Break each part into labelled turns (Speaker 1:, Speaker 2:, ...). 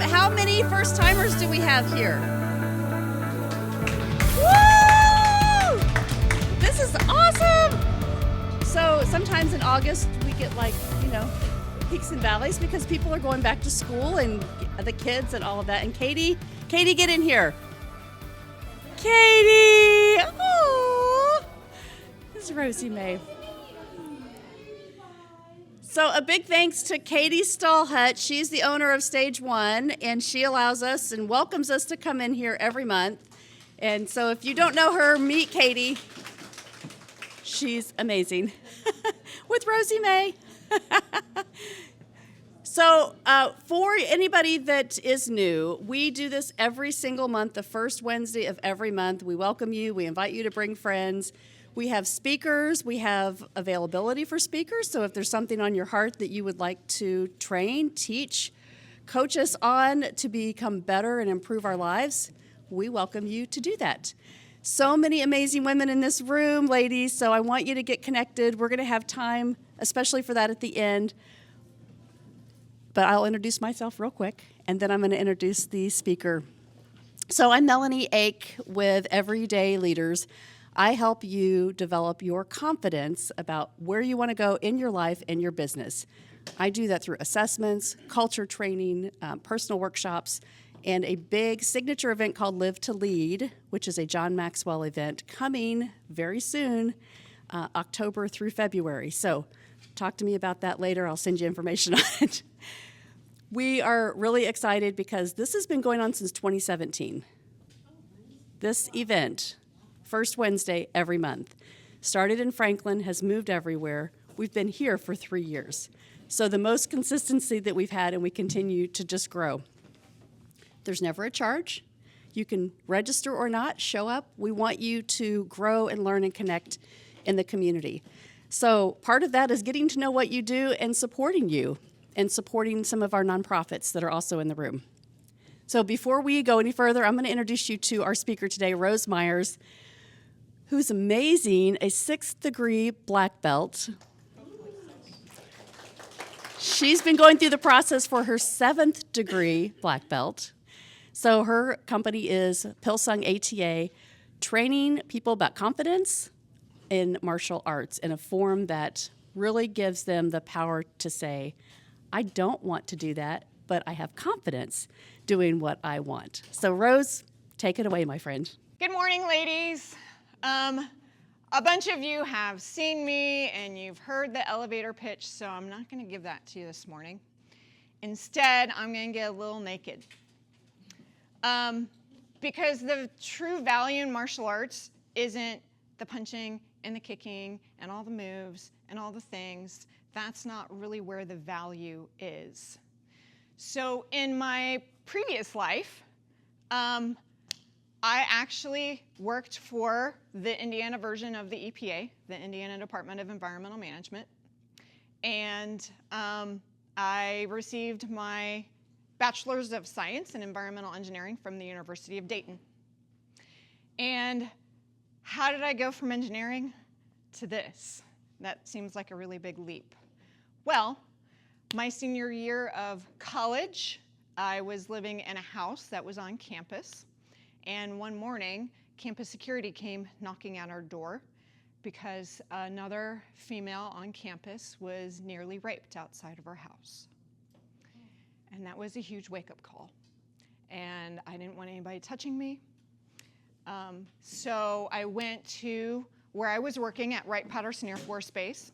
Speaker 1: How many first timers do we have here? Woo! This is awesome. So sometimes in August we get peaks and valleys because people are going back to school and the kids and all of that. And Katie, get in here. Katie! Oh, this is Rosie May. So a big thanks to Katie Stallhut. She's the owner of Stage One, and she allows us and welcomes us to come in here every month. And so if you don't know her, meet Katie. She's amazing. With Rosie May. So for anybody that is new, we do this every single month, the first Wednesday of every month. We welcome you. We invite you to bring friends. We have speakers. We have availability for speakers. So if there's something on your heart that you would like to train, teach, coach us on to become better and improve our lives, we welcome you to do that. So many amazing women in this room, ladies, so I want you to get connected. We're going to have time, especially for that at the end. But I'll introduce myself real quick, and then I'm going to introduce the speaker. So I'm Melanie Ake with Everyday Leaders. I help you develop your confidence about where you want to go in your life and your business. I do that through assessments, culture training, personal workshops, and a big signature event called Live to Lead, which is a John Maxwell event coming very soon, October through February. So talk to me about that later. I'll send you information on it. We are really excited because this has been going on since 2017. This event, first Wednesday every month, started in Franklin, has moved everywhere. We've been here for 3 years. So the most consistency that we've had, and we continue to just grow. There's never a charge. You can register or not, show up. We want you to grow and learn and connect in the community. So part of that is getting to know what you do and supporting you and supporting some of our nonprofits that are also in the room. So before we go any further, I'm going to introduce you to our speaker today, Rose Myers, who's amazing, a 6th degree black belt. She's been going through the process for her 7th degree black belt. So her company is Pilsung ATA, training people about confidence in martial arts in a form that really gives them the power to say, I don't want to do that, but I have confidence doing what I want. So Rose, take it away, my friend.
Speaker 2: Good morning, ladies. A bunch of you have seen me and you've heard the elevator pitch, so I'm not going to give that to you this morning. Instead, I'm going to get a little naked. Because the true value in martial arts isn't the punching and the kicking and all the moves and all the things. That's not really where the value is. So in my previous life, I actually worked for the Indiana version of the EPA, the Indiana Department of Environmental Management. And I received my Bachelor's of Science in Environmental Engineering from the University of Dayton. And how did I go from engineering to this? That seems like a really big leap. Well, my senior year of college, I was living in a house that was on campus. And one morning, campus security came knocking at our door because another female on campus was nearly raped outside of our house. And that was a huge wake-up call. And I didn't want anybody touching me. So I went to where I was working at Wright-Patterson Air Force Base.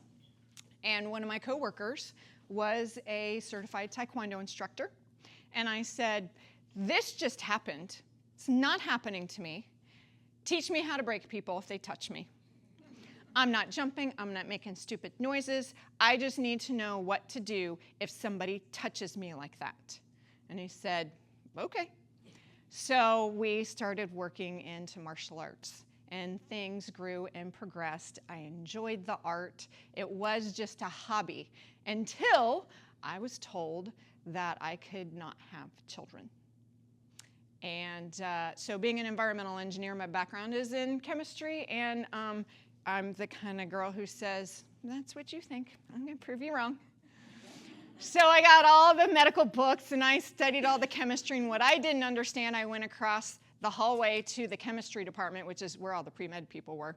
Speaker 2: And one of my coworkers was a certified Taekwondo instructor. And I said, this just happened. It's not happening to me. Teach me how to break people if they touch me. I'm not jumping. I'm not making stupid noises. I just need to know what to do if somebody touches me like that. And he said, okay. So we started working into martial arts. And things grew and progressed. I enjoyed the art. It was just a hobby until I was told that I could not have children. And so being an environmental engineer, my background is in chemistry, and I'm the kind of girl who says, that's what you think. I'm going to prove you wrong. So I got all the medical books and I studied all the chemistry, and what I didn't understand, I went across the hallway to the chemistry department, which is where all the pre-med people were.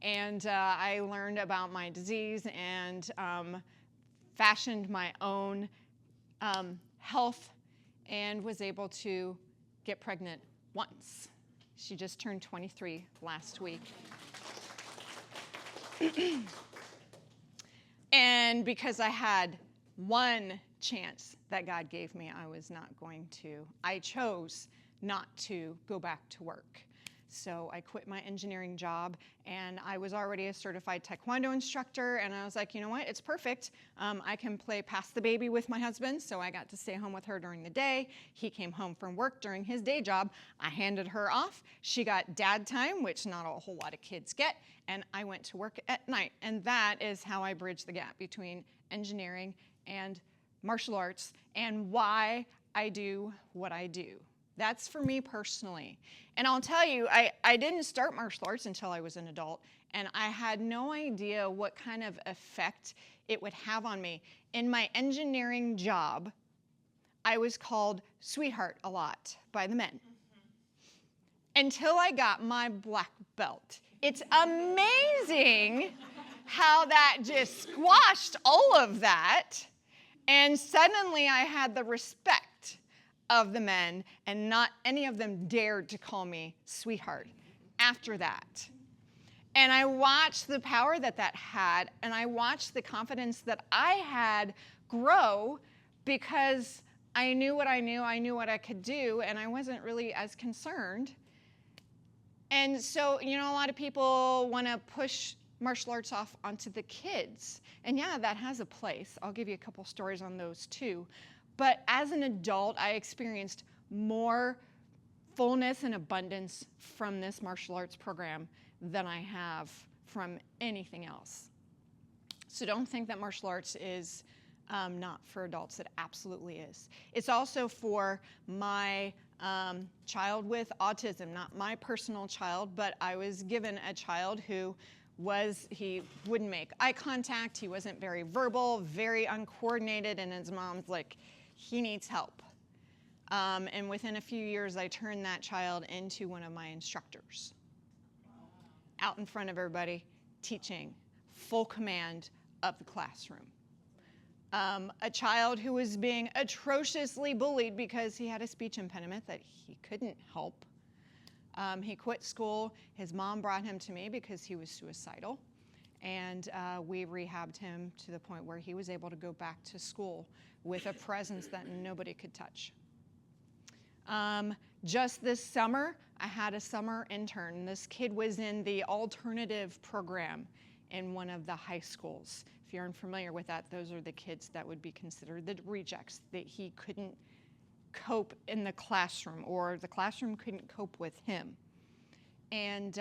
Speaker 2: And I learned about my disease and fashioned my own health and was able to get pregnant once. She just turned 23 last week. And because I had one chance that God gave me, I chose not to go back to work. So I quit my engineering job, and I was already a certified Taekwondo instructor, and I was like, you know what, it's perfect. I can play pass the baby with my husband, so I got to stay home with her during the day. He came home from work during his day job. I handed her off. She got dad time, which not a whole lot of kids get, and I went to work at night. And that is how I bridge the gap between engineering and martial arts and why I do what I do. That's for me personally. And I'll tell you, I didn't start martial arts until I was an adult, and I had no idea what kind of effect it would have on me. In my engineering job, I was called sweetheart a lot by the men. Until I got my black belt. It's amazing how that just squashed all of that, and suddenly I had the respect of the men, and not any of them dared to call me sweetheart after that. And I watched the power that had, and I watched the confidence that I had grow because I knew what I knew what I could do, and I wasn't really as concerned. And so, a lot of people want to push martial arts off onto the kids. And yeah, that has a place. I'll give you a couple stories on those too. But as an adult, I experienced more fullness and abundance from this martial arts program than I have from anything else. So don't think that martial arts is not for adults. It absolutely is. It's also for my child with autism, not my personal child, but I was given a child who he wouldn't make eye contact, he wasn't very verbal, very uncoordinated, and his mom's like, he needs help. And within a few years, I turned that child into one of my instructors. Out in front of everybody, teaching, full command of the classroom. A child who was being atrociously bullied because he had a speech impediment that he couldn't help. He quit school. His mom brought him to me because he was suicidal. And we rehabbed him to the point where he was able to go back to school with a presence that nobody could touch. Just this summer, I had a summer intern. This kid was in the alternative program in one of the high schools. If you're unfamiliar with that, those are the kids that would be considered the rejects, that he couldn't cope in the classroom, or the classroom couldn't cope with him. And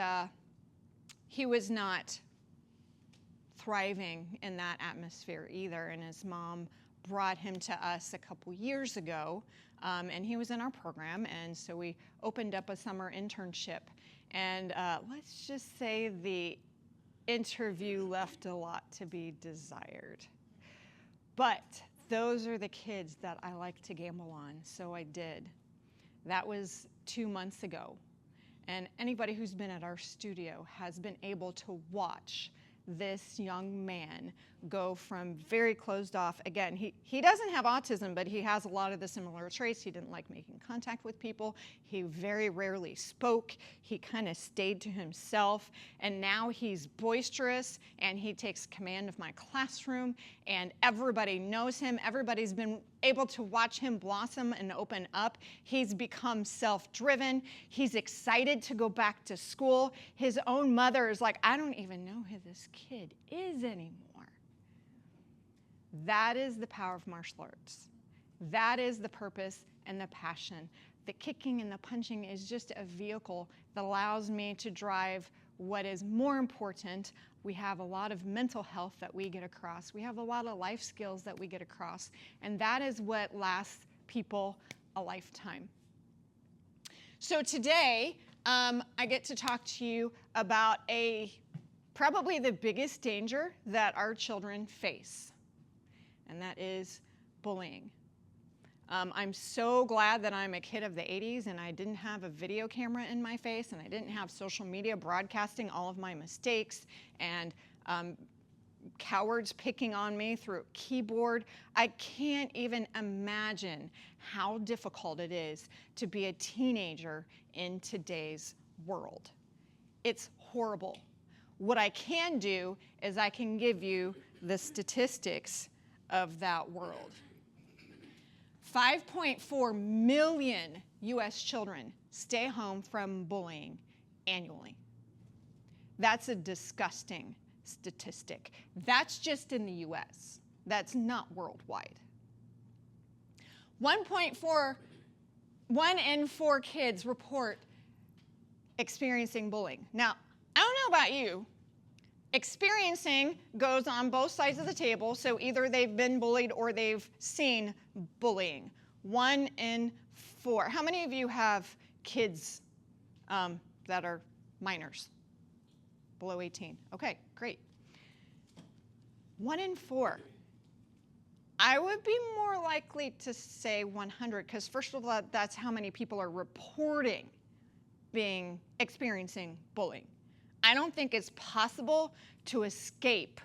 Speaker 2: he was not thriving in that atmosphere either, and his mom brought him to us a couple years ago, and he was in our program, and so we opened up a summer internship, and let's just say the interview left a lot to be desired. But those are the kids that I like to gamble on, so I did. That was 2 months ago, and anybody who's been at our studio has been able to watch this young man go from very closed off. Again, he doesn't have autism, but he has a lot of the similar traits. He didn't like making contact with people. He very rarely spoke. He kind of stayed to himself. And now he's boisterous, and he takes command of my classroom, and everybody knows him. Everybody's been able to watch him blossom and open up. He's become self-driven. He's excited to go back to school. His own mother is like, I don't even know who this kid is anymore. That is the power of martial arts. That is the purpose and the passion. The kicking and the punching is just a vehicle that allows me to drive what is more important. We have a lot of mental health that we get across. We have a lot of life skills that we get across. And that is what lasts people a lifetime. So today, I get to talk to you about probably the biggest danger that our children face. And that is bullying. I'm so glad that I'm a kid of the 80s and I didn't have a video camera in my face and I didn't have social media broadcasting all of my mistakes and cowards picking on me through a keyboard. I can't even imagine how difficult it is to be a teenager in today's world. It's horrible. What I can do is I can give you the statistics of that world. 5.4 million U.S. children stay home from bullying annually. That's a disgusting statistic. That's just in the U.S. That's not worldwide. 1 in 4 kids report experiencing bullying. Now, I don't know about you. Experiencing goes on both sides of the table, so either they've been bullied or they've seen bullying. 1 in 4. How many of you have kids that are minors, below 18? Okay, great. 1 in 4. I would be more likely to say 100, because first of all, that's how many people are reporting experiencing bullying. I don't think it's possible to escape,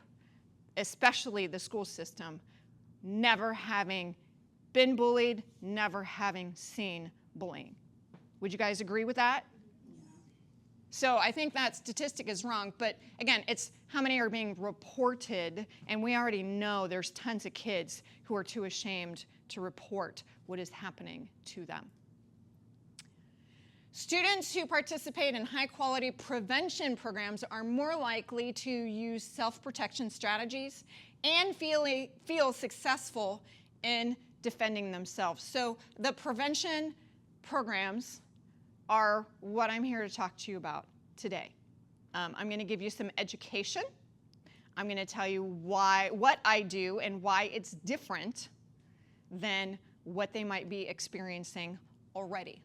Speaker 2: especially the school system, never having been bullied, never having seen bullying. Would you guys agree with that? So I think that statistic is wrong, but again, it's how many are being reported, and we already know there's tons of kids who are too ashamed to report what is happening to them. Students who participate in high-quality prevention programs are more likely to use self-protection strategies and feel successful in defending themselves. So the prevention programs are what I'm here to talk to you about today. I'm going to give you some education. I'm going to tell you what I do and why it's different than what they might be experiencing already.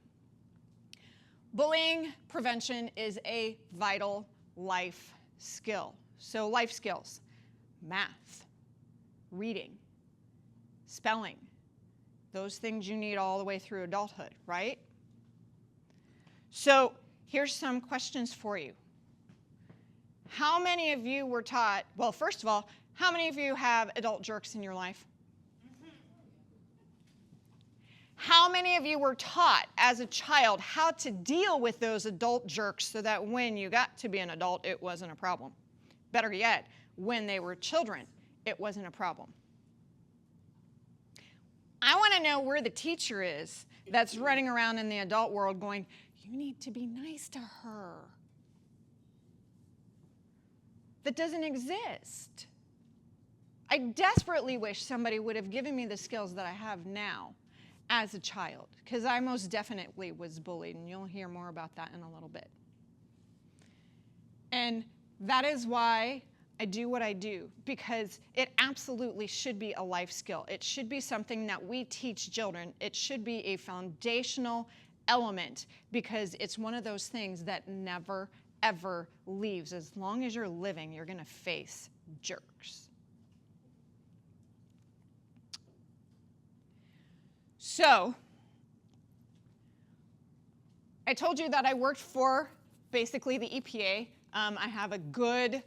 Speaker 2: Bullying prevention is a vital life skill. So life skills: math, reading, spelling, those things you need all the way through adulthood, right? So here's some questions for you. How many of you were taught, well, first of all, how many of you have adult jerks in your life? How many of you were taught as a child how to deal with those adult jerks so that when you got to be an adult, it wasn't a problem? Better yet, when they were children, it wasn't a problem. I want to know where the teacher is that's running around in the adult world going, you need to be nice to her. That doesn't exist. I desperately wish somebody would have given me the skills that I have now as a child, because I most definitely was bullied, and you'll hear more about that in a little bit. And that is why I do what I do, because it absolutely should be a life skill. It should be something that we teach children. It should be a foundational element, because it's one of those things that never, ever leaves. As long as you're living, you're going to face jerks. So, I told you that I worked for basically the EPA. I have a good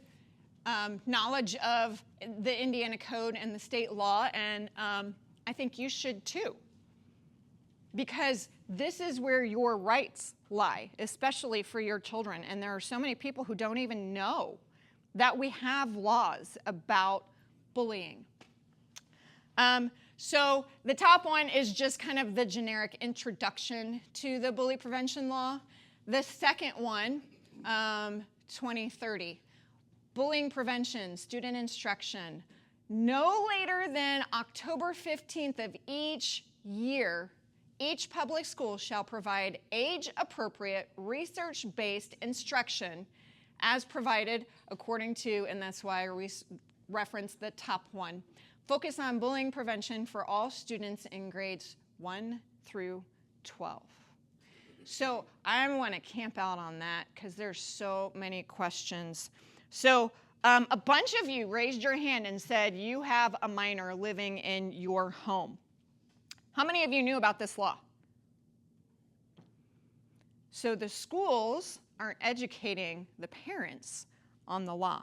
Speaker 2: knowledge of the Indiana Code and the state law, and I think you should too. Because this is where your rights lie, especially for your children. And there are so many people who don't even know that we have laws about bullying. So the top one is just kind of the generic introduction to the bully prevention law. The second one, 2030, bullying prevention, student instruction. No later than October 15th of each year, each public school shall provide age-appropriate, research-based instruction as provided according to, and that's why I referenced the top one, focus on bullying prevention for all students in grades 1 through 12. So I want to camp out on that because there's so many questions. So A bunch of you raised your hand and said you have a minor living in your home. How many of you knew about this law? So the schools aren't educating the parents on the law.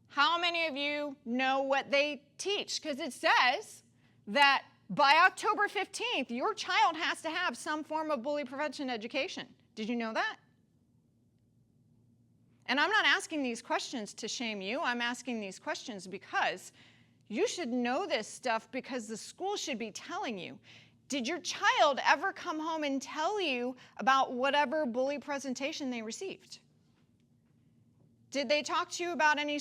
Speaker 2: How many of you know what they teach? Because it says that by October 15th, your child has to have some form of bully prevention education. Did you know that? And I'm not asking these questions to shame you. I'm asking these questions because you should know this stuff because the school should be telling you. Did your child ever come home and tell you about whatever bully presentation they received? Did they talk to you about any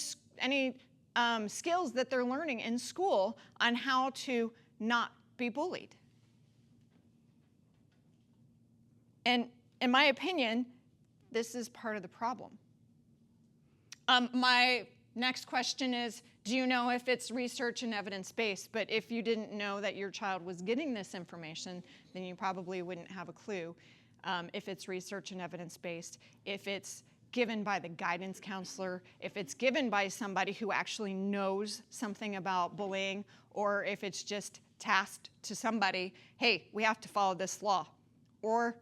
Speaker 2: skills that they're learning in school on how to not be bullied? And in my opinion, this is part of the problem. My next question is, do you know if it's research and evidence-based? But if you didn't know that your child was getting this information, then you probably wouldn't have a clue if it's research and evidence-based, if it's given by the guidance counselor, if it's given by somebody who actually knows something about bullying, or if it's just tasked to somebody, hey, we have to follow this law. Or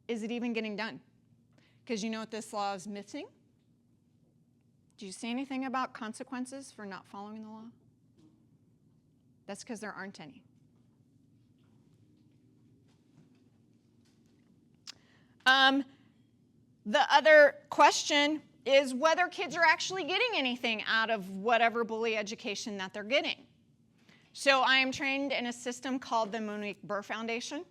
Speaker 2: is it even getting done? Because you know what this law is missing? Do you see anything about consequences for not following the law? That's because there aren't any. The other question is whether kids are actually getting anything out of whatever bully education that they're getting. So I am trained in a system called the Monique Burr Foundation,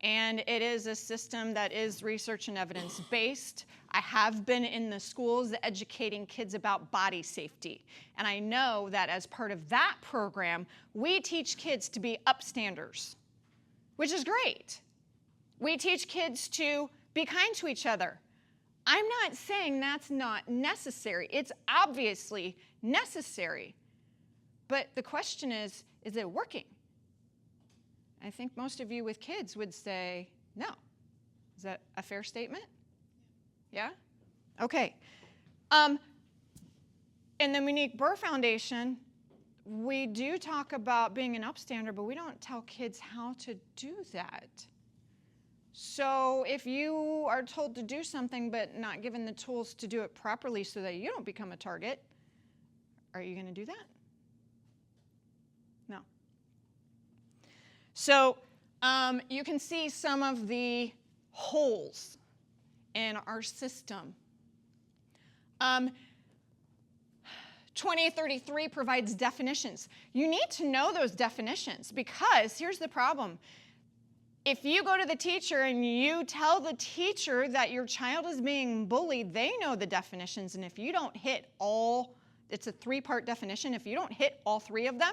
Speaker 2: and it is a system that is research and evidence-based. I have been in the schools educating kids about body safety, and I know that as part of that program, we teach kids to be upstanders, which is great. We teach kids to be kind to each other. I'm not saying that's not necessary. It's obviously necessary. But the question is it working? I think most of you with kids would say no. Is that a fair statement? Yeah? Okay. In the Monique Burr Foundation, we do talk about being an upstander, but we don't tell kids how to do that. So if you are told to do something but not given the tools to do it properly so that you don't become a target, are you going to do that? No. So you can see some of the holes in our system. 2033 provides definitions. You need to know those definitions because here's the problem. If you go to the teacher and you tell the teacher that your child is being bullied, they know the definitions, and if you don't hit all, it's a 3-part definition, if you don't hit all 3 of them,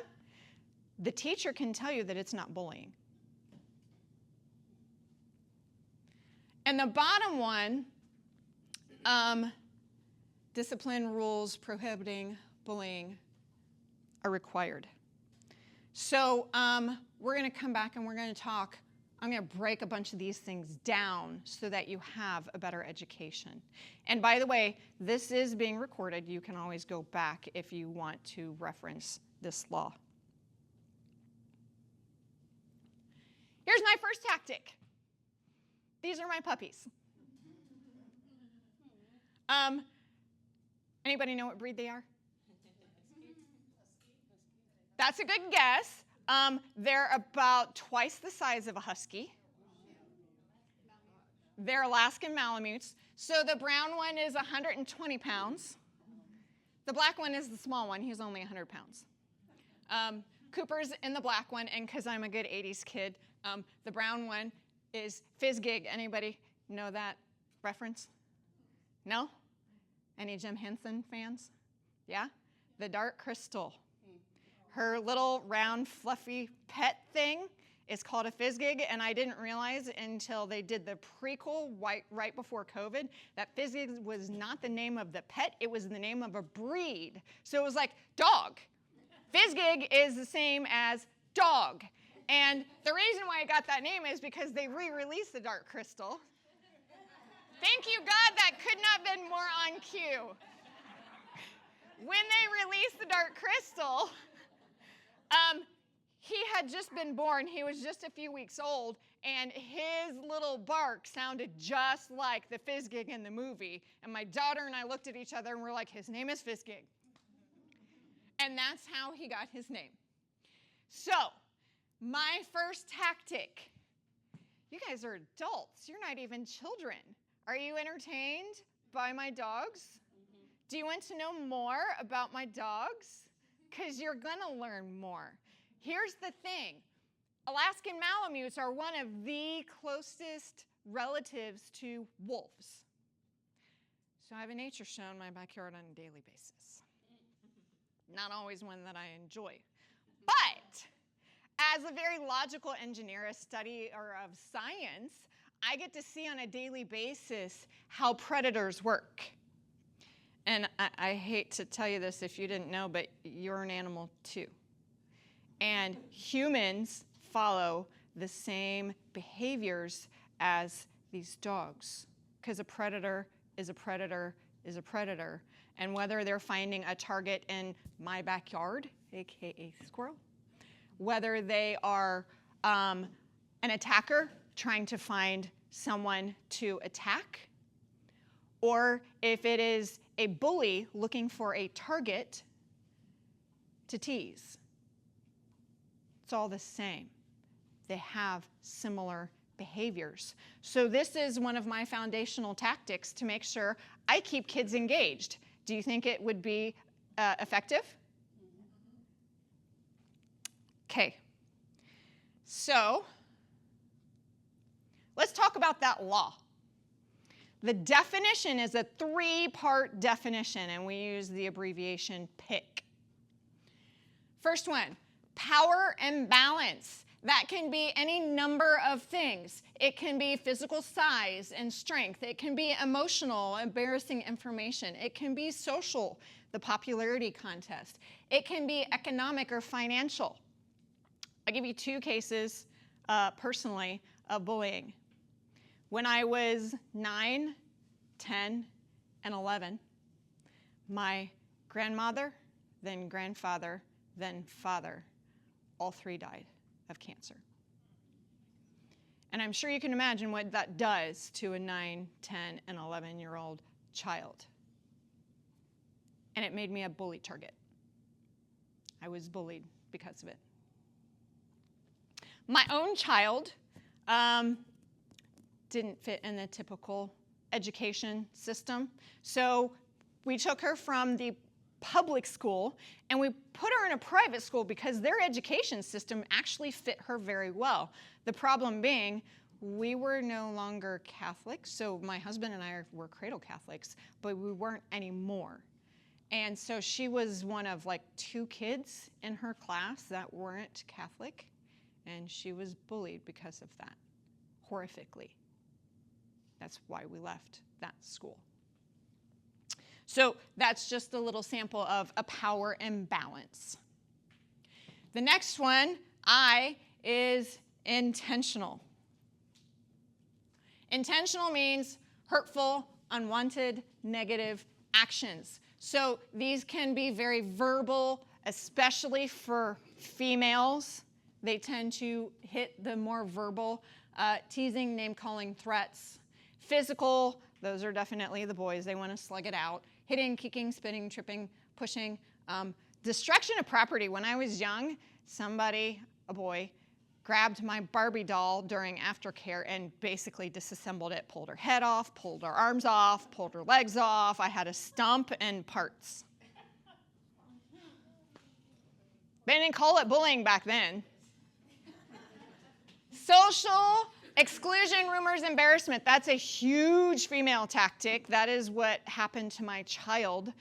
Speaker 2: the teacher can tell you that it's not bullying. And the bottom one, discipline rules prohibiting bullying are required. So we're going to come back and we're going to talk. I'm going to break a bunch of these things down so that you have a better education. And by the way, this is being recorded. You can always go back if you want to reference this law. Here's my first tactic. These are my puppies. Anybody know what breed they are? That's a good guess. They're about twice the size of a husky. They're Alaskan Malamutes. So the brown one is 120 pounds. The black one is the small one. He's only 100 pounds. Cooper's in the black one, and because I'm a good 80s kid, the brown one is Fizzgig. Anybody know that reference? No? Any Jim Henson fans? Yeah? The Dark Crystal. Her little round fluffy pet thing is called a Fizzgig, and I didn't realize until they did the prequel right before COVID that Fizzgig was not the name of the pet, it was the name of a breed. So it was like dog. Fizzgig is the same as dog. And the reason why I got that name is because they re-released the Dark Crystal. Thank you, God, that could not have been more on cue. when they released the Dark Crystal, he had just been born. He was just a few weeks old, and his little bark sounded just like the Fizzgig in the movie. And my daughter and I looked at each other and we're like, his name is Fizzgig. And that's how he got his name. So, my first tactic. You guys are adults. You're not even children. Are you entertained by my dogs? Mm-hmm. Do you want to know more about my dogs? Because you're going to learn more. Here's the thing. Alaskan Malamutes are one of the closest relatives to wolves. So I have a nature show in my backyard on a daily basis. Not always one that I enjoy. But as a very logical engineer, a studier of science, I get to see on a daily basis how predators work. And I hate to tell you this if you didn't know, but you're an animal too. And humans follow the same behaviors as these dogs, because a predator is a predator is a predator. And whether they're finding a target in my backyard, aka squirrel, whether they are an attacker trying to find someone to attack, or if it is a bully looking for a target to tease. It's all the same. They have similar behaviors. So this is one of my foundational tactics to make sure I keep kids engaged. Do you think it would be effective? Okay. So let's talk about that law. The definition is a 3-part definition, and we use the abbreviation PIC. First one, power imbalance. That can be any number of things. It can be physical size and strength. It can be emotional, embarrassing information. It can be social, the popularity contest. It can be economic or financial. I'll give you 2 cases personally of bullying. When I was 9, 10, and 11, my grandmother, then grandfather, then father, all 3 died of cancer. And I'm sure you can imagine what that does to a 9, 10, and 11-year-old child. And it made me a bully target. I was bullied because of it. My own child didn't fit in the typical education system. So we took her from the public school and we put her in a private school because their education system actually fit her very well. The problem being, we were no longer Catholic, so my husband and I were cradle Catholics, but we weren't anymore. And so she was one of like 2 kids in her class that weren't Catholic, and she was bullied because of that, horrifically. That's why we left that school. So that's just a little sample of a power imbalance. The next one, I, is intentional. Intentional means hurtful, unwanted, negative actions. So these can be very verbal, especially for females. They tend to hit the more verbal, teasing, name-calling, threats. Physical, those are definitely the boys. They want to slug it out. Hitting, kicking, spitting, tripping, pushing. Destruction of property. When I was young, somebody, a boy, grabbed my Barbie doll during aftercare and basically disassembled it, pulled her head off, pulled her arms off, pulled her legs off. I had a stump and parts. They didn't call it bullying back then. Social exclusion, rumors, embarrassment. That's a huge female tactic. That is what happened to my child.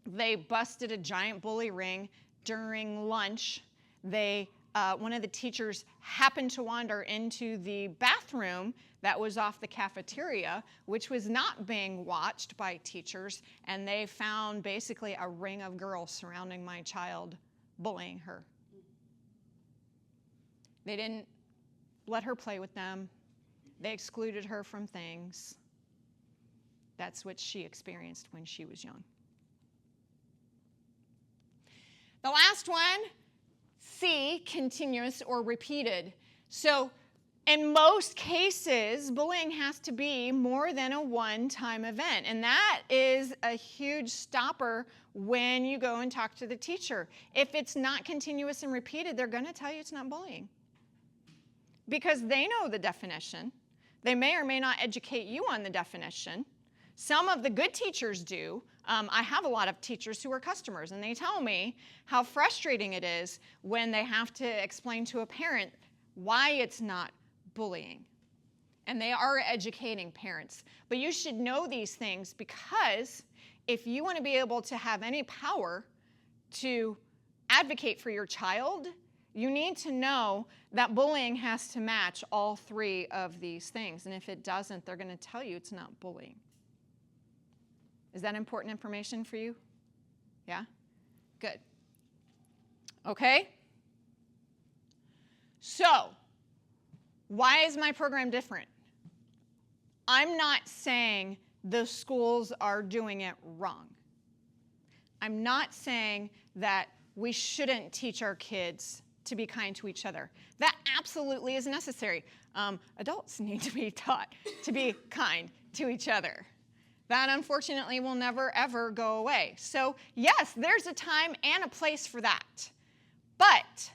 Speaker 2: They busted a giant bully ring during lunch. One of the teachers happened to wander into the bathroom that was off the cafeteria, which was not being watched by teachers, and they found basically a ring of girls surrounding my child, bullying her. They didn't let her play with them. They excluded her from things. That's what she experienced when she was young. The last one, C, continuous or repeated. So in most cases, bullying has to be more than a one-time event, and that is a huge stopper when you go and talk to the teacher. If it's not continuous and repeated, they're going to tell you it's not bullying because they know the definition. They may or may not educate you on the definition. Some of the good teachers do. I have a lot of teachers who are customers, and they tell me how frustrating it is when they have to explain to a parent why it's not bullying. And they are educating parents. But you should know these things because if you want to be able to have any power to advocate for your child, you need to know that bullying has to match all three of these things. And if it doesn't, they're going to tell you it's not bullying. Is that important information for you? Yeah? Good. Okay? So, why is my program different? I'm not saying the schools are doing it wrong. I'm not saying that we shouldn't teach our kids to be kind to each other. That absolutely is necessary. Adults need to be taught to be kind to each other. That, unfortunately, will never, ever go away. So, yes, there's a time and a place for that. But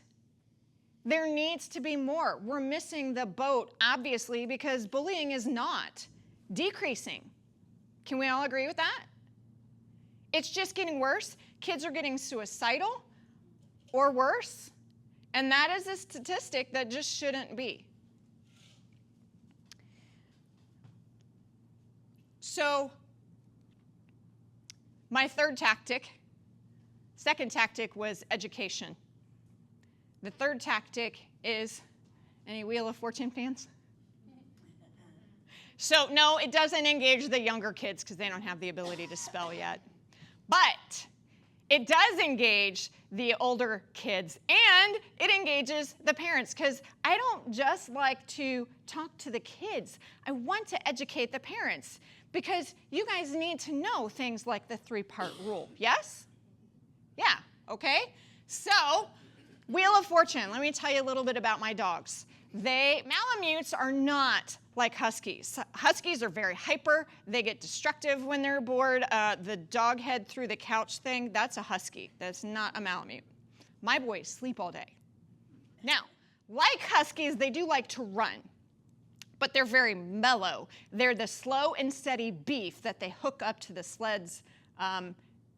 Speaker 2: there needs to be more. We're missing the boat, obviously, because bullying is not decreasing. Can we all agree with that? It's just getting worse. Kids are getting suicidal or worse. And that is a statistic that just shouldn't be. So, my second tactic was education. The third tactic is, any Wheel of Fortune fans? So no, it doesn't engage the younger kids because they don't have the ability to spell yet. But it does engage the older kids, and it engages the parents because I don't just like to talk to the kids. I want to educate the parents because you guys need to know things like the 3-part rule. Yes? Yeah, okay? So, Wheel of Fortune, let me tell you a little bit about my dogs. Malamutes are not like Huskies. Huskies are very hyper. They get destructive when they're bored. The dog head through the couch thing, that's a Husky. That's not a Malamute. My boys sleep all day. Now, like Huskies, they do like to run, but they're very mellow. They're the slow and steady beef that they hook up to the sleds,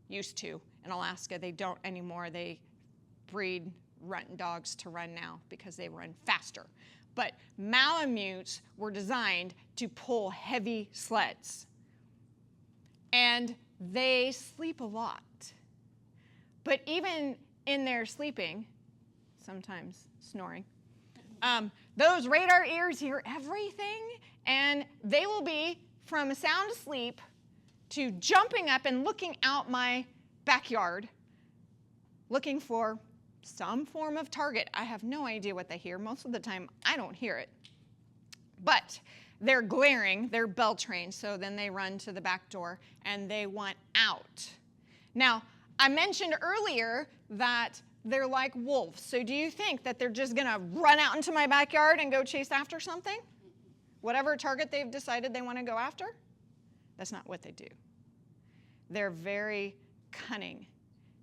Speaker 2: used to. In Alaska, they don't anymore. They breed run dogs to run now because they run faster. But Malamutes were designed to pull heavy sleds. And they sleep a lot. But even in their sleeping, sometimes snoring, those radar ears hear everything, and they will be from sound asleep to jumping up and looking out my backyard, looking for some form of target. I have no idea what they hear. Most of the time, I don't hear it. But they're glaring, they're bell trained, so then they run to the back door and they want out. Now, I mentioned earlier that they're like wolves. So do you think that they're just going to run out into my backyard and go chase after something? Whatever target they've decided they want to go after? That's not what they do. They're very cunning,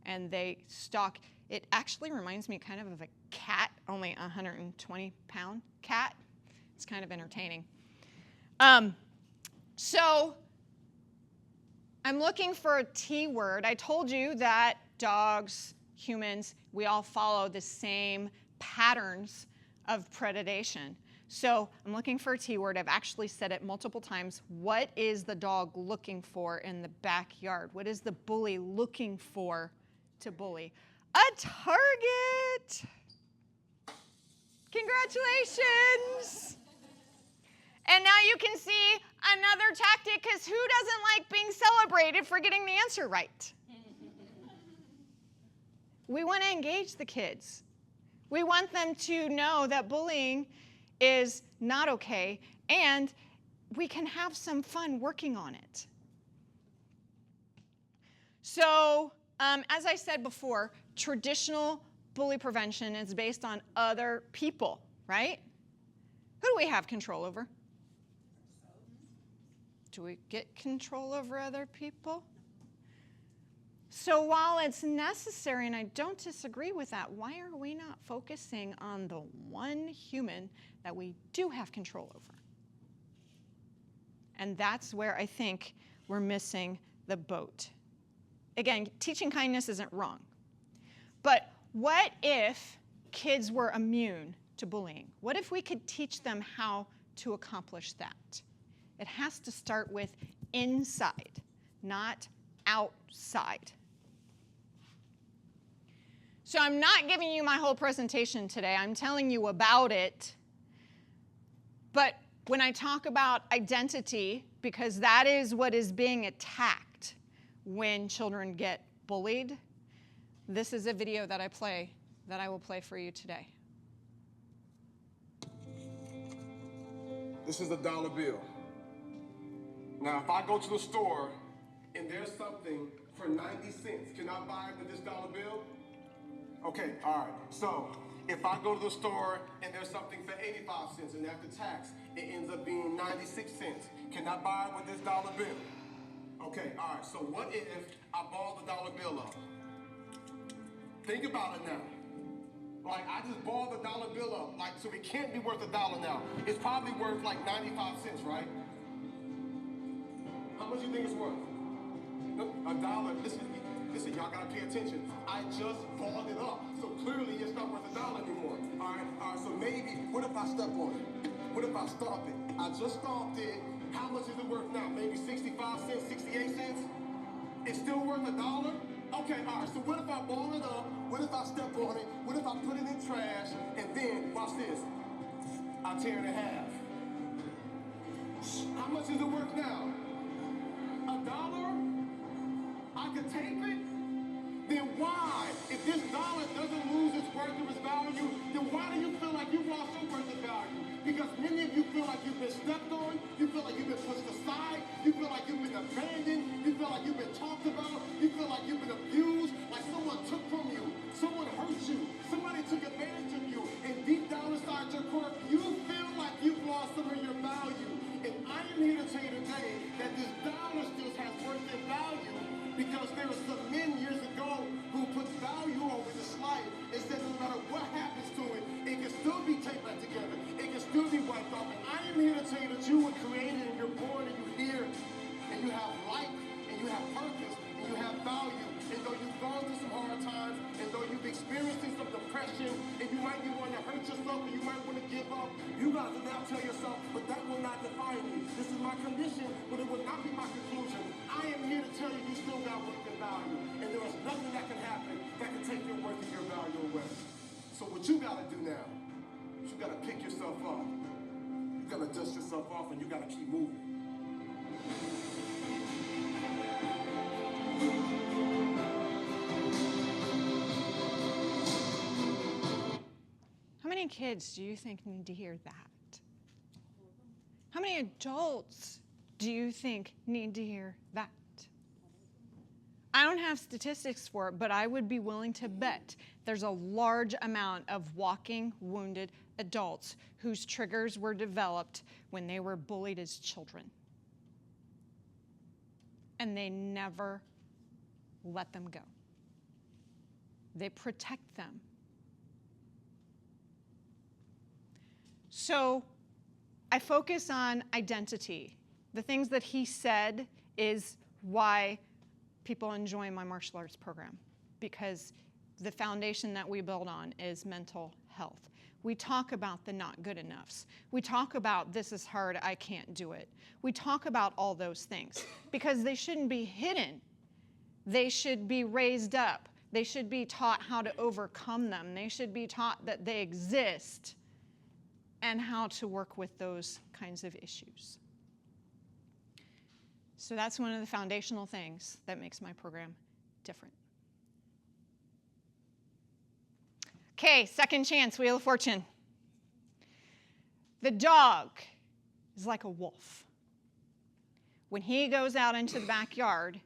Speaker 2: and they stalk. It actually reminds me kind of a cat, only a 120-pound cat. It's kind of entertaining. So I'm looking for a T word. I told you that dogs, humans, we all follow the same patterns of predation. So I'm looking for a T word. I've actually said it multiple times. What is the dog looking for in the backyard? What is the bully looking for to bully? A target! Congratulations! And now you can see another tactic, because who doesn't like being celebrated for getting the answer right? We want to engage the kids. We want them to know that bullying is not okay, and we can have some fun working on it. So As I said before, traditional bully prevention is based on other people, right? Who do we have control over? Do we get control over other people? So while it's necessary, and I don't disagree with that, why are we not focusing on the one human that we do have control over? And that's where I think we're missing the boat. Again, teaching kindness isn't wrong. But what if kids were immune to bullying? What if we could teach them how to accomplish that? It has to start with inside, not outside. So I'm not giving you my whole presentation today. I'm telling you about it. But when I talk about identity, because that is what is being attacked when children get bullied, this is a video that I will play for you today.
Speaker 3: This is a dollar bill. Now, if I go to the store and there's something for 90 cents, can I buy it with this dollar bill? Okay, all right. So if I go to the store and there's something for 85 cents and after tax, it ends up being 96 cents, can I buy it with this dollar bill? Okay, all right. So what if I ball the dollar bill up? Think about it now. Like, I just balled the dollar bill up. Like, so it can't be worth $1 now. It's probably worth like 95 cents, right? How much do you think it's worth? $1. Listen, y'all gotta pay attention. I just balled it up. So clearly it's not worth $1 anymore. All right, so maybe, what if I step on it? What if I stomp it? I just stomped it. How much is it worth now? Maybe 65 cents, 68 cents? It's still worth $1? Okay, all right, so what if I ball it up? What if I step on it? What if I put it in trash? And then, watch this, I tear it in half. How much is it worth now? $1? I could take it? Then why, if this dollar doesn't lose its worth or its value, then why do you feel like you've lost your worth and value? Because many of you feel like you've been stepped on, you feel like you've been pushed aside, you feel like you've been abandoned, you feel like you've been talked about, you feel like you've been abused, like someone took from you, someone hurt you, somebody took advantage of you, and deep down inside your core, you feel like you've lost some of your value. And I am here to tell you today that this dollar still has worth and value, because there were some men years ago who put value over this life and said no matter what happens to it, it can still be taped back together. It can still be wiped off. And I am here to tell you that you were created and you're born and you're here and you have life and you have purpose and you have value. And though you've gone through some hard times and though you've experienced some depression and you might be wanting to hurt yourself and you might want to give up, you got to now tell yourself, but that will not define me. This is my condition, but it will not be my conclusion. I am here to tell you you still got worth and value. And there is nothing that can happen that can take your worth and your value away. So what you got to do now, you got to pick yourself up. You got to dust yourself off and you got to keep moving.
Speaker 2: How many kids do you think need to hear that? How many adults do you think need to hear that? I don't have statistics for it, but I would be willing to bet there's a large amount of walking wounded adults whose triggers were developed when they were bullied as children. And they never let them go. They protect them. So I focus on identity. The things that he said is why people enjoy my martial arts program, because the foundation that we build on is mental health. We talk about the not good enoughs. We talk about this is hard, I can't do it. We talk about all those things because they shouldn't be hidden. They should be raised up. They should be taught how to overcome them. They should be taught that they exist and how to work with those kinds of issues. So that's one of the foundational things that makes my program different. Okay, second chance, Wheel of Fortune. The dog is like a wolf. When he goes out into the backyard,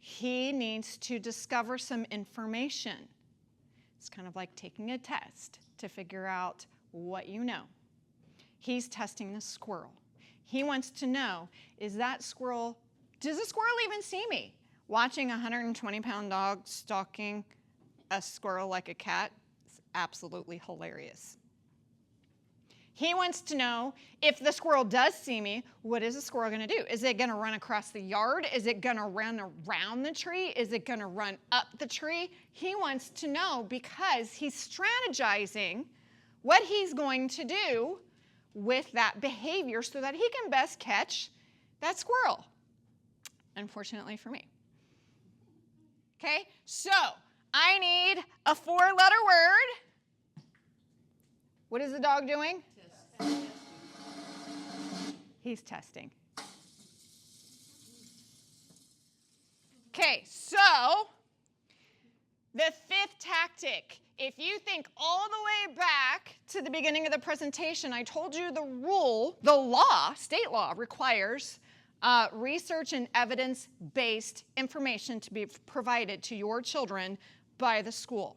Speaker 2: He needs to discover some information. It's kind of like taking a test to figure out what you know. He's testing the squirrel. He wants to know, does the squirrel even see me? Watching a 120-pound dog stalking a squirrel like a cat is absolutely hilarious. He wants to know, if the squirrel does see me, what is the squirrel going to do? Is it going to run across the yard? Is it going to run around the tree? Is it going to run up the tree? He wants to know because he's strategizing what he's going to do with that behavior so that he can best catch that squirrel, unfortunately for me. Okay, so I need a 4-letter word. What is the dog doing? He's testing. Okay, so the 5th tactic. If you think all the way back to the beginning of the presentation, I told you the law, state law, requires research and evidence-based information to be provided to your children by the school.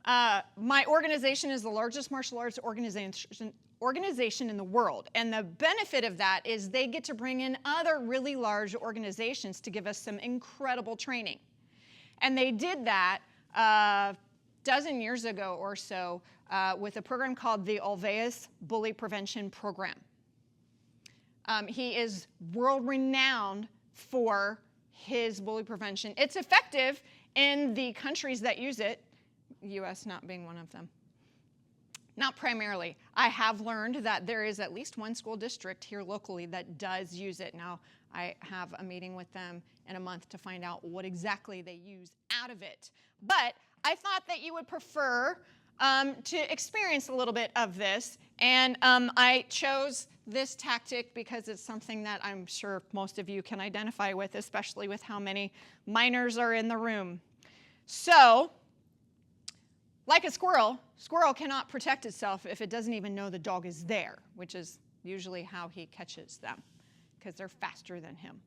Speaker 2: My organization is the largest martial arts organization in the world, and the benefit of that is they get to bring in other really large organizations to give us some incredible training. And they did that a dozen years ago or so with a program called the Alveus Bully Prevention Program. He is world-renowned for his bully prevention. It's effective in the countries that use it, U.S. not being one of them. Not primarily. I have learned that there is at least one school district here locally that does use it. Now, I have a meeting with them in a month to find out what exactly they use out of it. But I thought that you would prefer to experience a little bit of this, and I chose this tactic because it's something that I'm sure most of you can identify with, especially with how many minors are in the room. So, like a squirrel cannot protect itself if it doesn't even know the dog is there, which is usually how he catches them, because they're faster than him.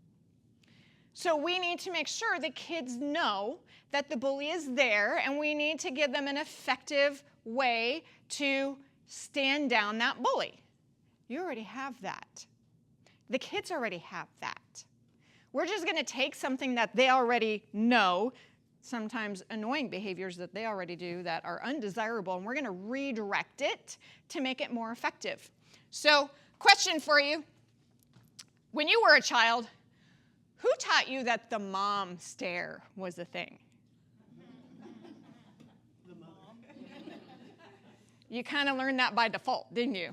Speaker 2: So we need to make sure the kids know that the bully is there, and we need to give them an effective way to stand down that bully. You already have that. The kids already have that. We're just going to take something that they already know, sometimes annoying behaviors that they already do that are undesirable, and we're going to redirect it to make it more effective. So, question for you. When you were a child, who taught you that the mom stare was a thing?
Speaker 1: The mom.
Speaker 2: You kind of learned that by default, didn't you?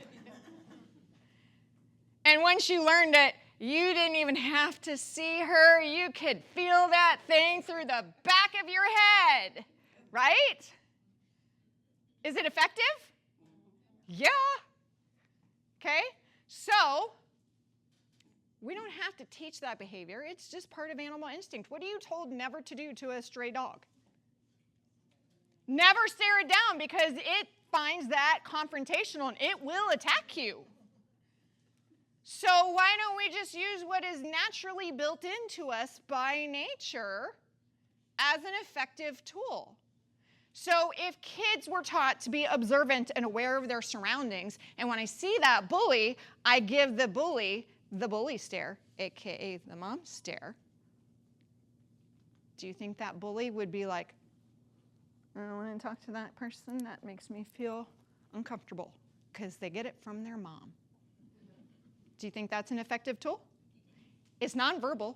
Speaker 2: And once you learned it, you didn't even have to see her. You could feel that thing through the back of your head, right? Is it effective? Yeah. Okay, so we don't have to teach that behavior. It's just part of animal instinct. What are you told never to do to a stray dog? Never stare it down, because it finds that confrontational and it will attack you. So why don't we just use what is naturally built into us by nature as an effective tool? So if kids were taught to be observant and aware of their surroundings, and when I see that bully, I give the bully stare, aka the mom stare, do you think that bully would be like, I don't want to talk to that person, that makes me feel uncomfortable, because they get it from their mom? Do you think that's an effective tool? It's nonverbal.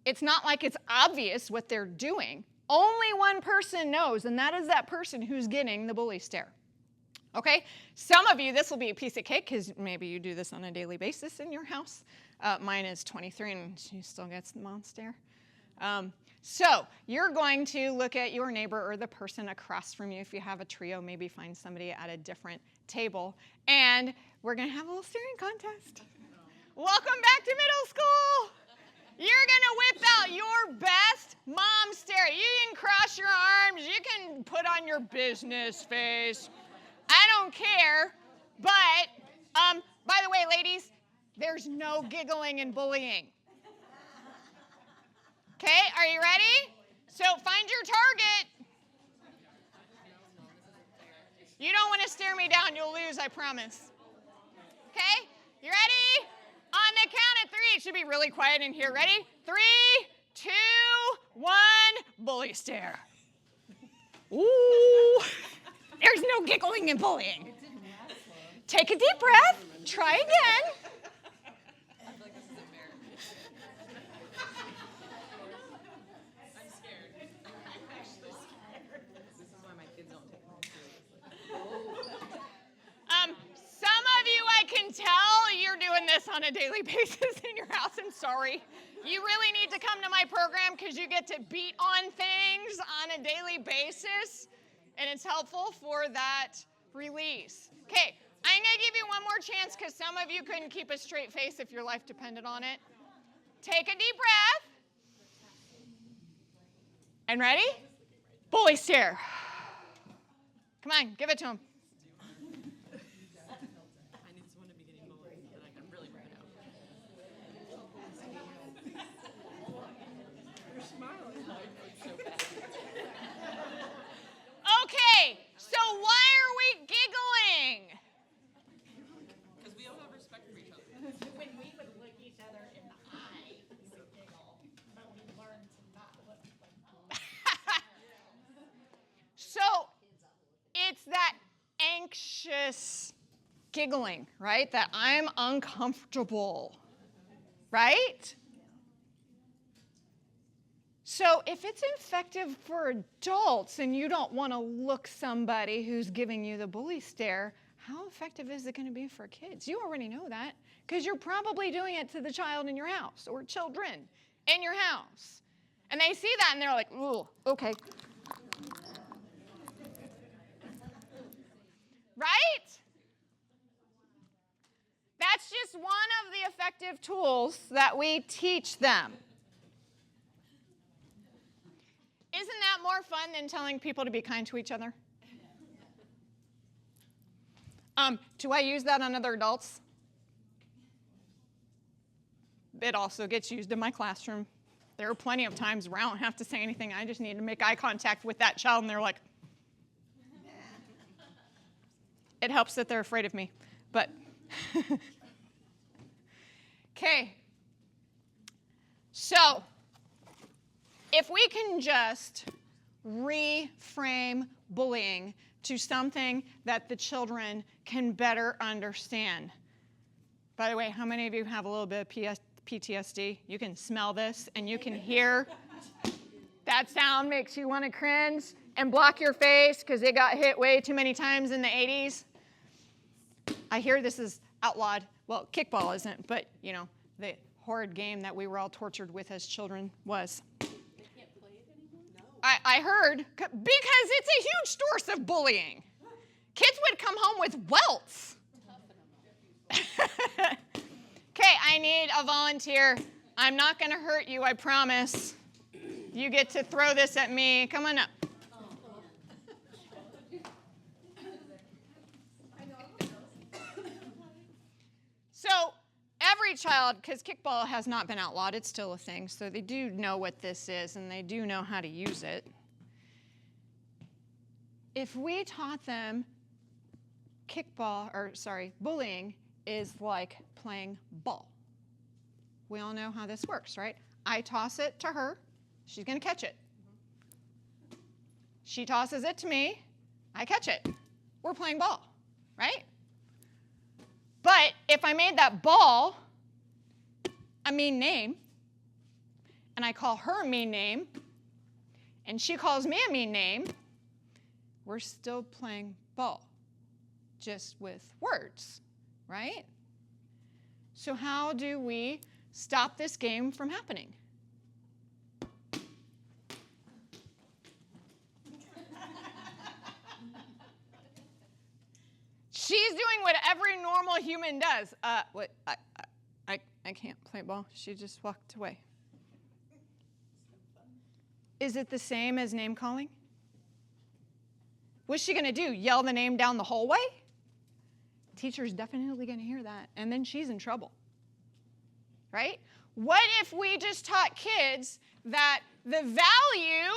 Speaker 2: It's not like it's obvious what they're doing. Only one person knows, and that is that person who's getting the bully stare. Okay? Some of you, this will be a piece of cake, because maybe you do this on a daily basis in your house. Mine is 23, and she still gets the mom stare. So you're going to look at your neighbor or the person across from you. If you have a trio, maybe find somebody at a different table. And we're going to have a little staring contest. Welcome back to middle school. You're going to whip out your best mom stare. You can cross your arms. You can put on your business face. I don't care. But, by the way, ladies, there's no giggling and bullying. Okay, are you ready? So find your target. You don't want to stare me down. You'll lose, I promise. Okay, you ready? On the count of 3, it should be really quiet in here. Ready? 3, 2, 1, bully stare. Ooh, there's no giggling and bullying. Take a deep breath. Try again.
Speaker 4: I feel like this is embarrassing. I'm scared. I'm actually scared. This is why my kids don't take me seriously.
Speaker 2: Some of you, I can tell you're doing this on a daily basis in your house. I'm sorry. You really need to come to my program because you get to beat on things on a daily basis, and it's helpful for that release. Okay, I'm going to give you one more chance because some of you couldn't keep a straight face if your life depended on it. Take a deep breath. And ready? Bully stare. Come on, give it to him.
Speaker 4: I need someone to be getting bullied, and I'm really burnt out. You're smiling. It's so bad.
Speaker 2: Okay, so why are we giggling?
Speaker 4: Because we all have respect for each other.
Speaker 5: When we would look each other in the eye, we would giggle, but we learned to not look like that.
Speaker 2: So it's that anxious giggling, right? That I'm uncomfortable, right? So if it's effective for adults and you don't want to look somebody who's giving you the bully stare, how effective is it going to be for kids? You already know that because you're probably doing it to the child in your house or children in your house. And they see that and they're like, ooh, okay. Right? That's just one of the effective tools that we teach them. Isn't that more fun than telling people to be kind to each other? Do I use that on other adults? It also gets used in my classroom. There are plenty of times where I don't have to say anything. I just need to make eye contact with that child, and they're like, it helps that they're afraid of me. But, okay. So, if we can just reframe bullying to something that the children can better understand. By the way, how many of you have a little bit of PTSD? You can smell this and you can hear that sound makes you want to cringe and block your face because it got hit way too many times in the 80s. I hear this is outlawed. Well, kickball isn't, but, you know, the horrid game that we were all tortured with as children was. I heard, because it's a huge source of bullying. Kids would come home with welts. Okay, I need a volunteer. I'm not going to hurt you, I promise. You get to throw this at me. Come on up. So every child, because kickball has not been outlawed, it's still a thing, so they do know what this is and they do know how to use it. If we taught them bullying is like playing ball. We all know how this works, right? I toss it to her, she's going to catch it. She tosses it to me, I catch it. We're playing ball, right? But if I made that ball a mean name, and I call her a mean name, and she calls me a mean name, we're still playing ball, just with words, right? So how do we stop this game from happening? She's doing what every normal human does. I can't play ball. She just walked away. Is it the same as name calling? What's she going to do? Yell the name down the hallway? Teacher's definitely going to hear that, and then she's in trouble. Right? What if we just taught kids that the value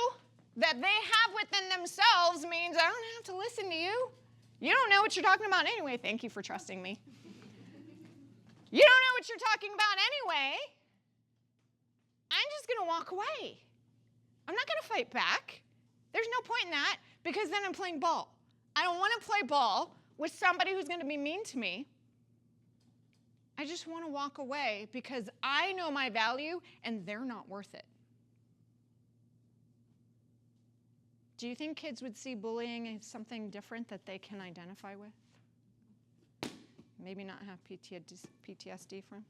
Speaker 2: that they have within themselves means I don't have to listen to you. You don't know what you're talking about anyway. Thank you for trusting me. You don't know what you're talking about anyway. I'm just going to walk away. I'm not going to fight back. There's no point in that because then I'm playing ball. I don't want to play ball with somebody who's going to be mean to me. I just want to walk away because I know my value and they're not worth it. Do you think kids would see bullying as something different that they can identify with? Maybe not have PTSD from?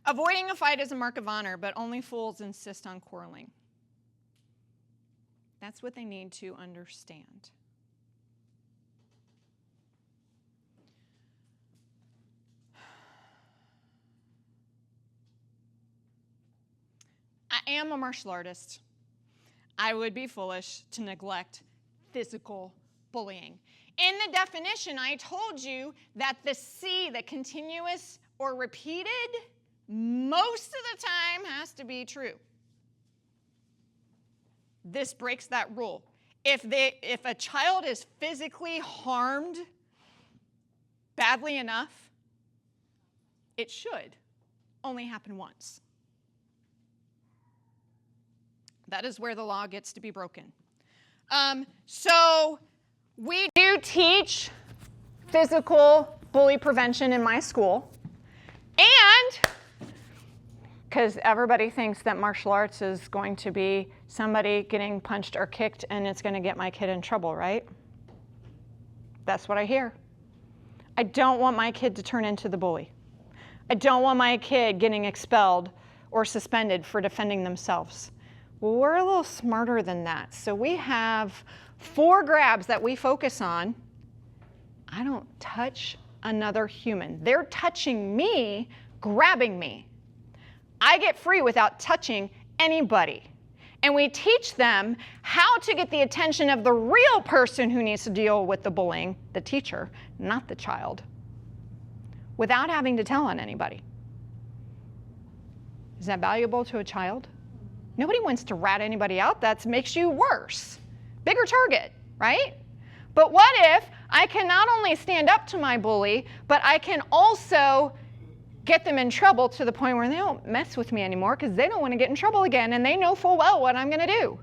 Speaker 2: Avoiding a fight is a mark of honor, but only fools insist on quarreling. That's what they need to understand. I am a martial artist. I would be foolish to neglect physical bullying. In the definition, I told you that the C, the continuous or repeated, most of the time has to be true. This breaks that rule. If a child is physically harmed badly enough, it should only happen once. That is where the law gets to be broken. So we do teach physical bully prevention in my school. And because everybody thinks that martial arts is going to be somebody getting punched or kicked and it's going to get my kid in trouble, right? That's what I hear. I don't want my kid to turn into the bully. I don't want my kid getting expelled or suspended for defending themselves. Well, we're a little smarter than that. So we have 4 grabs that we focus on. I don't touch another human. They're touching me, grabbing me. I get free without touching anybody. And we teach them how to get the attention of the real person who needs to deal with the bullying, the teacher, not the child, without having to tell on anybody. Is that valuable to a child? Nobody wants to rat anybody out. That makes you worse. Bigger target, right? But what if I can not only stand up to my bully, but I can also get them in trouble to the point where they don't mess with me anymore because they don't want to get in trouble again and they know full well what I'm going to do.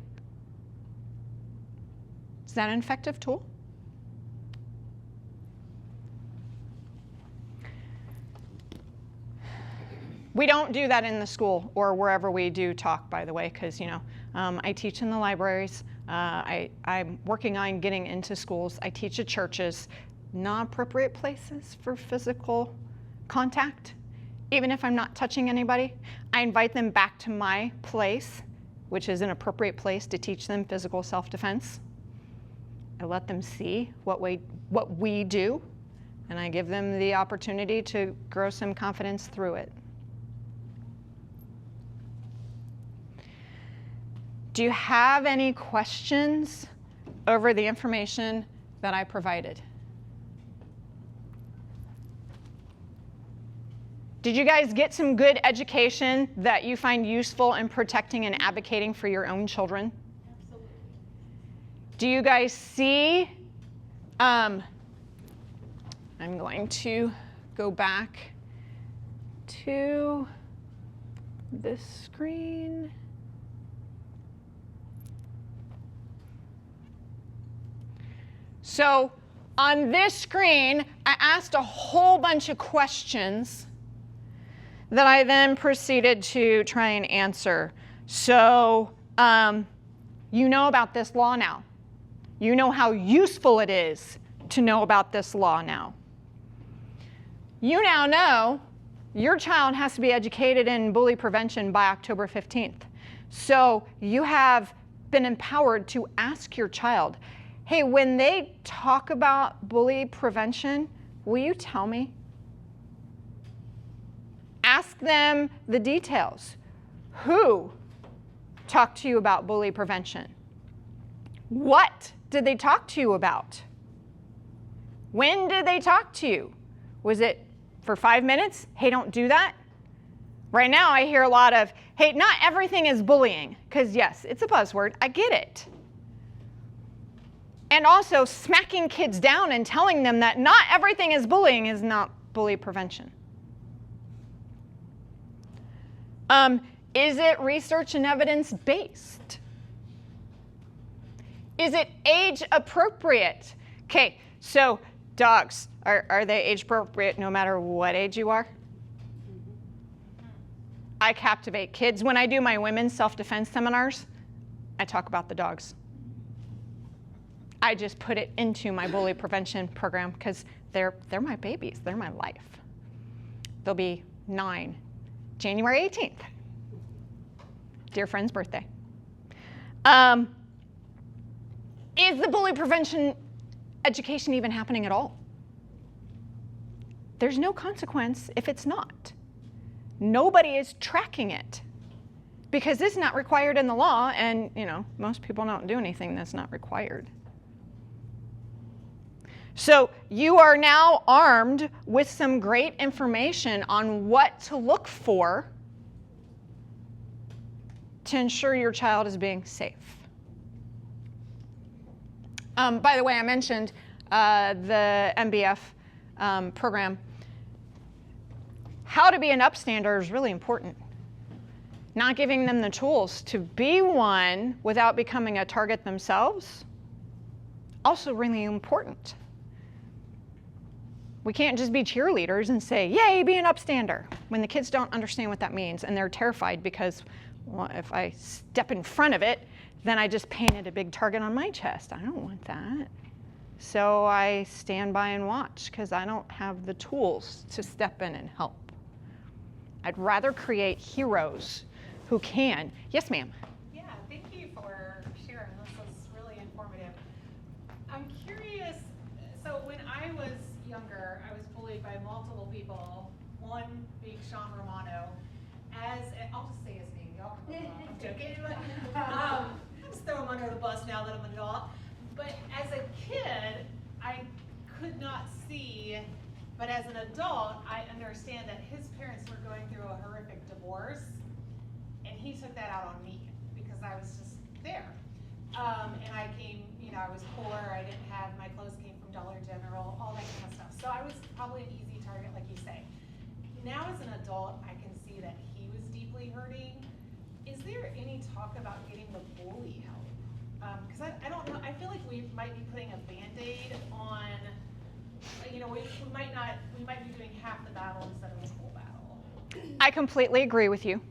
Speaker 2: Is that an effective tool? We don't do that in the school or wherever we do talk, by the way, because, I teach in the libraries. I'm working on getting into schools. I teach at churches, not appropriate places for physical contact. Even if I'm not touching anybody, I invite them back to my place, which is an appropriate place to teach them physical self-defense. I let them see what we do, and I give them the opportunity to grow some confidence through it. Do you have any questions over the information that I provided? Did you guys get some good education that you find useful in protecting and advocating for your own children?
Speaker 5: Absolutely.
Speaker 2: Do you guys see, I'm going to go back to this screen. So on this screen, I asked a whole bunch of questions that I then proceeded to try and answer. So you know about this law now. You know how useful it is to know about this law now. You now know your child has to be educated in bully prevention by October 15th. So you have been empowered to ask your child, hey, when they talk about bully prevention, will you tell me? Ask them the details. Who talked to you about bully prevention? What did they talk to you about? When did they talk to you? Was it for 5 minutes? Hey, don't do that. Right now I hear a lot of, hey, not everything is bullying, because yes, it's a buzzword. I get it. And also smacking kids down and telling them that not everything is bullying is not bully prevention. Is it research and evidence-based? Is it age appropriate? Okay, so dogs, are they age appropriate no matter what age you are? I captivate kids. When I do my women's self-defense seminars, I talk about the dogs. I just put it into my bully prevention program because they're my babies. They're my life. They'll be 9, January 18th. Dear friend's birthday. Is the bully prevention education even happening at all? There's no consequence if it's not. Nobody is tracking it because it's not required in the law, and most people don't do anything that's not required. So you are now armed with some great information on what to look for to ensure your child is being safe. By the way, I mentioned the MBF program. How to be an upstander is really important. Not giving them the tools to be one without becoming a target themselves, also really important. We can't just be cheerleaders and say, yay, be an upstander, when the kids don't understand what that means and they're terrified because, well, if I step in front of it, then I just painted a big target on my chest. I don't want that. So I stand by and watch because I don't have the tools to step in and help. I'd rather create heroes who can. Yes, ma'am.
Speaker 5: Yeah, thank you for sharing. This was really informative. I'm curious, so when I was younger, I was bullied by multiple people, one being Sean Romano. I'll just say his name, y'all. I'm joking. I'll just throw him under the bus now that I'm an adult. But as a kid, I could not see, but as an adult, I understand that his parents were going through a horrific divorce, and he took that out on me because I was just there. And I came, I was poor, I didn't have, my clothes came from Dollar General, all that kind of stuff. So I was probably an easy target, like you say. Now as an adult, I can see that he was deeply hurting. Is there any talk about getting the bully help? Because I don't know, I feel like we might be putting a Band-Aid on, we might be doing half the battle instead of the whole battle.
Speaker 2: I completely agree with you.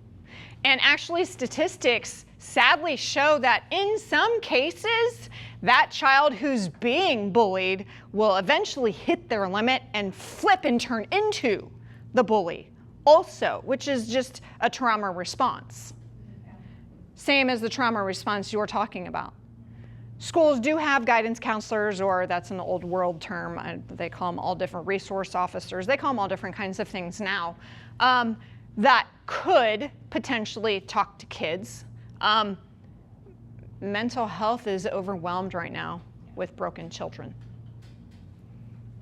Speaker 2: And actually, statistics sadly show that in some cases, that child who's being bullied will eventually hit their limit and flip and turn into the bully also, which is just a trauma response. Same as the trauma response you're talking about. Schools do have guidance counselors, or that's an old world term. They call them all different resource officers. They call them all different kinds of things now. That could potentially talk to kids. Mental health is overwhelmed right now with broken children.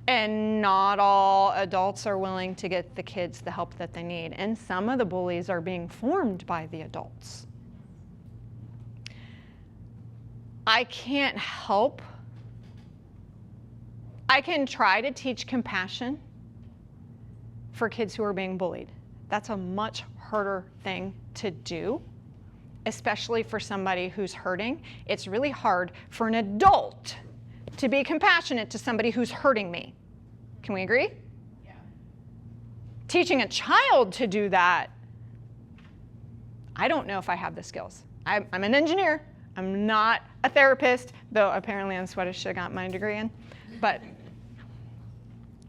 Speaker 2: And not all adults are willing to get the kids the help that they need. And some of the bullies are being formed by the adults. I can't help. I can try to teach compassion for kids who are being bullied. That's a much harder thing to do, especially for somebody who's hurting. It's really hard for an adult to be compassionate to somebody who's hurting me. Can we agree?
Speaker 5: Yeah.
Speaker 2: Teaching a child to do that, I don't know if I have the skills. I'm an engineer. I'm not a therapist, though apparently that's what I should have got my degree in. But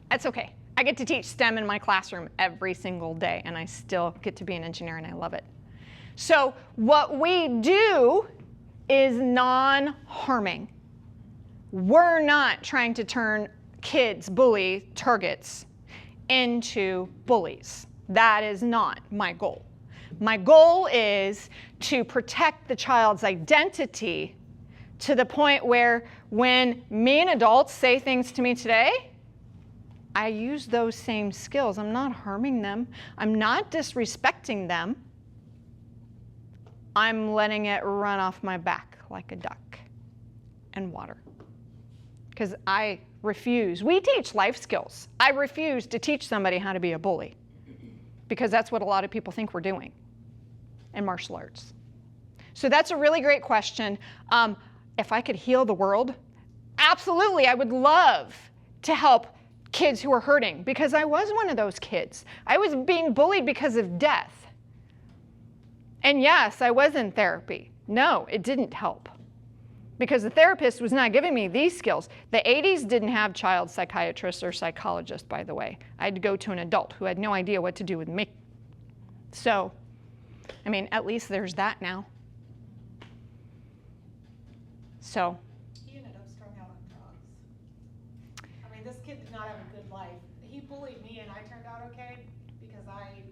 Speaker 2: that's okay. I get to teach STEM in my classroom every single day, and I still get to be an engineer, and I love it. So what we do is non-harming. We're not trying to turn kids, bully targets, into bullies. That is not my goal. My goal is to protect the child's identity to the point where when me and adults say things to me today, I use those same skills. I'm not harming them. I'm not disrespecting them. I'm letting it run off my back like a duck and water. Because I refuse. We teach life skills. I refuse to teach somebody how to be a bully, because that's what a lot of people think we're doing in martial arts. So that's a really great question. If I could heal the world, absolutely, I would love to help kids who are hurting, because I was one of those kids. I was being bullied because of death. And yes, I was in therapy. No, it didn't help, because the therapist was not giving me these skills. The 80s didn't have child psychiatrists or psychologists, by the way. I had to go to an adult who had no idea what to do with me. So, I mean, at least there's that now. So.
Speaker 5: He ended up strung out on drugs. I mean, this kid did not have a good life. He bullied me, and I turned out okay because I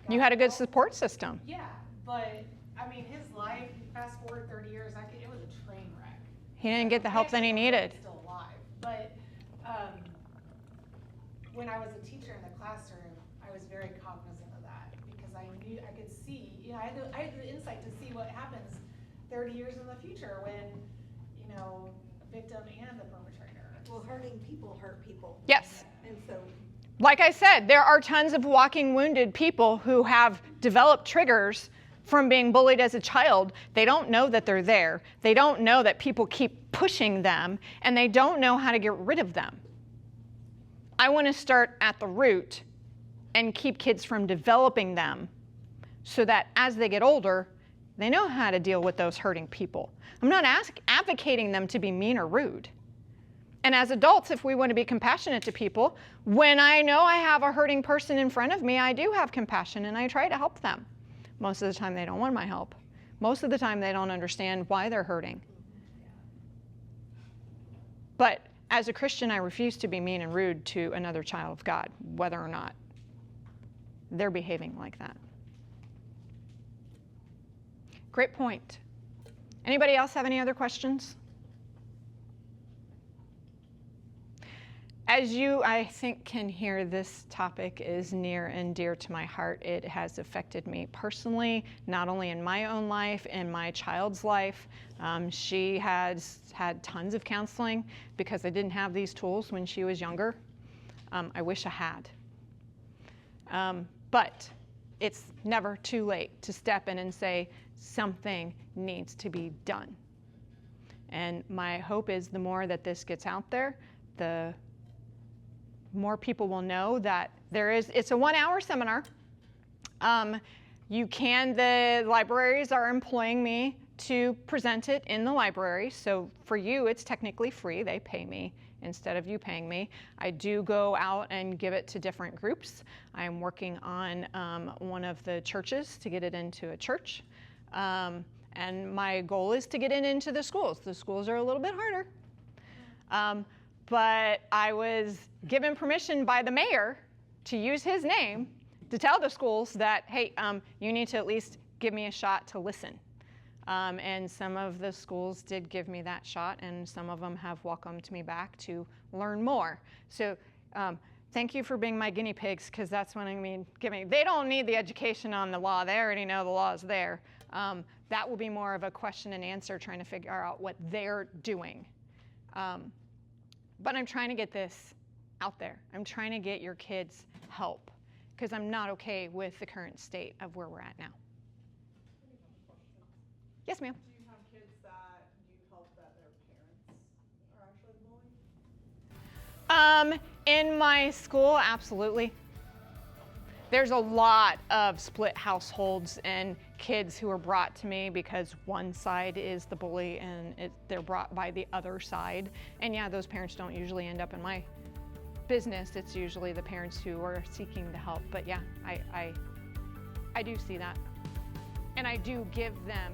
Speaker 5: got
Speaker 2: You had a good
Speaker 5: help.
Speaker 2: support system.
Speaker 5: Yeah, but I mean, his life, fast forward 30 years, it was a train wreck.
Speaker 2: He didn't get the help that he needed.
Speaker 5: He's still alive. But when I was a teacher in the classroom, I was very cognizant of that, because I knew, I could see, I had the insight to see what happens 30 years in the future when, victim and the perpetrator.
Speaker 6: Well, hurting people hurt people.
Speaker 2: Yes.
Speaker 6: And so,
Speaker 2: Like I said, there are tons of walking wounded people who have developed triggers from being bullied as a child. They don't know that they're there. They don't know that people keep pushing them, and they don't know how to get rid of them. I want to start at the root and keep kids from developing them, so that as they get older, they know how to deal with those hurting people. I'm not advocating them to be mean or rude. And as adults, if we want to be compassionate to people, when I know I have a hurting person in front of me, I do have compassion and I try to help them. Most of the time they don't want my help. Most of the time they don't understand why they're hurting. But as a Christian, I refuse to be mean and rude to another child of God, whether or not they're behaving like that. Great point. Anybody else have any other questions? As you, I think, can hear, this topic is near and dear to my heart. It has affected me personally, not only in my own life, in my child's life. She has had tons of counseling because I didn't have these tools when she was younger. I wish I had. But it's never too late to step in and say, something needs to be done. And my hope is the more that this gets out there, the more people will know that it's a 1-hour seminar. The libraries are employing me to present it in the library. So for you, it's technically free. They pay me instead of you paying me. I do go out and give it to different groups. I'm working on one of the churches to get it into a church. And my goal is to get it into the schools. The schools are a little bit harder. But I was given permission by the mayor to use his name to tell the schools that, hey, you need to at least give me a shot to listen. And some of the schools did give me that shot, and some of them have welcomed me back to learn more. So thank you for being my guinea pigs, because that's what I mean. They don't need the education on the law. They already know the law is there. That will be more of a question and answer, trying to figure out what they're doing. But I'm trying to get this out there. I'm trying to get your kids help, because I'm not okay with the current state of where we're at now. Yes, ma'am.
Speaker 7: Do you have kids that you help that their parents are actually bullying?
Speaker 2: In my school, absolutely. There's a lot of split households and kids who are brought to me because one side is the bully and they're brought by the other side. And yeah, those parents don't usually end up in my business. It's usually the parents who are seeking the help. But yeah, I do see that. And I do give them